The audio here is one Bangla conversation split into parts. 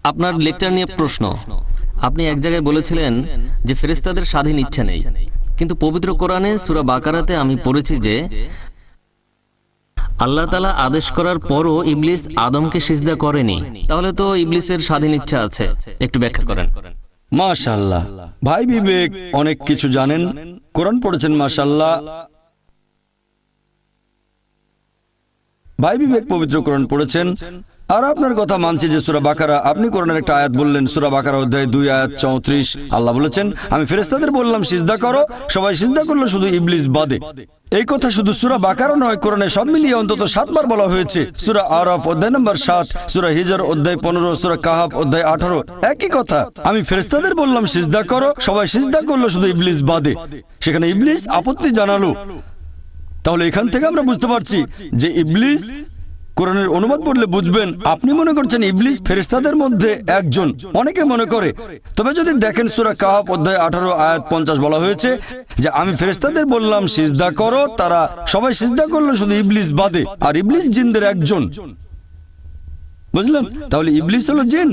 আপনার লেকচার নিয়ে প্রশ্ন। আপনি এক জায়গায় বলেছিলেন যে ফেরেশতাদের স্বাধীন ইচ্ছা নেই, কিন্তু পবিত্র কোরআনে সূরা বাকারাতে আমি পড়েছি যে আল্লাহ তাআলা আদেশ করার পরও ইবলিস আদমকে সিজদা করেনি। তাহলে তো ইবলিসের স্বাধীন ইচ্ছা আছে, একটু ব্যাখ্যা করেন। মাশাআল্লাহ, ভাই বিবেক অনেক কিছু জানেন, কোরআন পড়েছেন মাশাআল্লাহ। ভাই বিবেক পবিত্র কোরআন পড়েছেন, আর আপনার কথা মানছি যে সূরা বাকারা, আপনি কোরআনের একটা আয়াত বললেন, সূরা বাকারা অধ্যায় 2 আয়াত 34, আল্লাহ বলেছেন আমি ফেরেশতাদের বললাম সিজদা করো, সবাই সিজদা করলো শুধু ইবলিস বাদে। এই কথা শুধু সূরা বাকারা নয়, কোরআনে সব মিলিয়ে অন্তত 7 বার বলা হয়েছে। সূরা আরাফ অধ্যায় নম্বর 7, সূরা হিজর অধ্যায় 15, সূরা কাহাফ অধ্যায় 18, একই কথা। আমি ফেরেশতাদের বললাম সিজদা করো, সবাই সিজদা করলো শুধু ইবলিস বাদে। সেখানে ইবলিস আপত্তি জানালো। তাহলে এখান থেকে আমরা বুঝতে পারছি যে ইবলিস, কোরআনের অনুবাদ পড়লে বুঝবেন, আপনি মনে করছেন ইবলিস ফেরেশতাদের মধ্যে একজন, অনেকে মনে করে। তবে যদি দেখেন সূরা কাহাফ অধ্যায় 18 আয়াত 50 বলা হয়েছে যে আমি ফেরেশতাদের বললাম সিজদা করো, তারা সবাই সিজদা করলো শুধু ইবলিস বাদে। আর ইবলিস জিনদের একজন, বুঝলেন? তাহলে ইবলিস হলো জিন।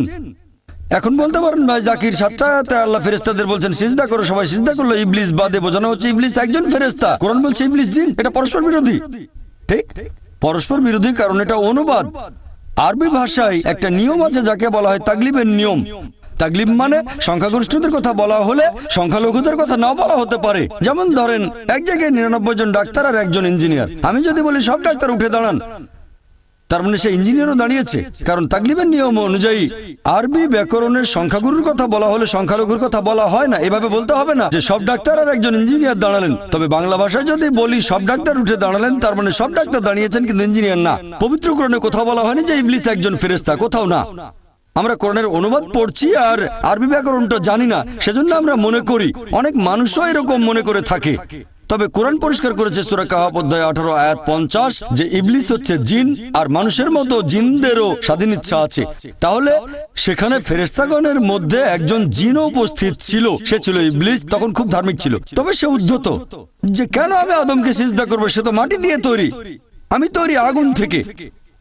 এখন বলতে পারেন ভাই জাকির 7টা আয়াতে আল্লাহ ফেরেশতাদের বলছেন সিজদা করো, সবাই সিজদা করলো ইবলিস বাদে, বোঝানো হচ্ছে ইবলিস একজন ফেরেশতা। কোরআন বলছে ইবলিস জিন। এটা পরস্পর বিরোধী। ঠিক পরস্পর বিরোধী, কারণ এটা অনুবাদ। আরবি ভাষায় একটা নিয়ম আছে যাকে বলা হয় তাগলিবের নিয়ম। তাগলিব মানে সংখ্যাগরিষ্ঠদের কথা বলা হলে সংখ্যালঘুদের কথা নাও বলা হতে পারে। যেমন ধরেন এক জায়গায় 99 জন ডাক্তার আর একজন ইঞ্জিনিয়ার, আমি যদি বলি সব ডাক্তার উঠে দাঁড়ান, তার মানে সে ইঞ্জিনিয়ারও দাঁড়িয়েছে, কারণ তাগলিবের নিয়ম অনুযায়ী আরবি ব্যাকরণের সংখ্যাগুরুর কথা বলা হলে সংখ্যালঘুর কথা বলা হয় না। এভাবে বলতে হবে না যে সব ডাক্তার আর একজন ইঞ্জিনিয়ার দাঁড়ালেন। তবে বাংলা ভাষায় যদি বলি সব ডাক্তার উঠে দাঁড়ালেন, তার মানে সব ডাক্তার দাঁড়িয়েছেন কিন্তু ইঞ্জিনিয়ার না। পবিত্র কোরআনে কোথাও বলা হয়নি যে ইবলিস একজন ফেরেশতা, কোথাও না। আমরা কোরআনের অনুবাদ পড়ছি আর আরবি ব্যাকরণটা জানি না, সেজন্য আমরা মনে করি, অনেক মানুষও এরকম মনে করে থাকে। তবে কোরআন পরিষ্কার করেছে সূরা কাহাফ অধ্যায় 18 আয়াত 50 যে ইবলিস হচ্ছে জিন, আর মানুষের মতো জিনদেরও স্বাধীন ইচ্ছা আছে। তাহলে সেখানে ফেরেশতাগণের মধ্যে একজন জিনও উপস্থিত ছিল, সে ছিল ইবলিস। তখন খুব ধার্মিক ছিল, তবে সে উদ্ধত যে কেন আমি আদমকে সিজদা করব, সে তো মাটি দিয়ে তৈরি, আমি তৈরি আগুন থেকে।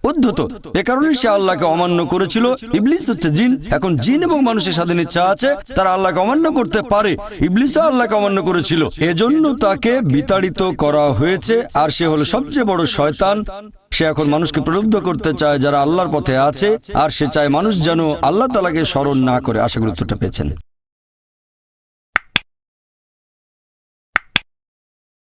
উদ্ধত, এ কারণে সে আল্লাহকে অমান্য করেছিল। ইবলিস হচ্ছে জিন। এখন জিন এবং মানুষের স্বাধীন ইচ্ছা আছে, তারা আল্লাহকে অমান্য করতে পারে। ইবলিসও আল্লাহকে অমান্য করেছিল, এজন্য তাকে বিতাড়িত করা হয়েছে। আর সে হলো সবচেয়ে বড় শয়তান। সে এখন মানুষকে প্রলুব্ধ করতে চায় যারা আল্লাহর পথে আছে, আর সে চায় মানুষ যেন আল্লাহ তাআলাকে স্মরণ না করে। আশা করি উত্তরটা পেয়েছেন।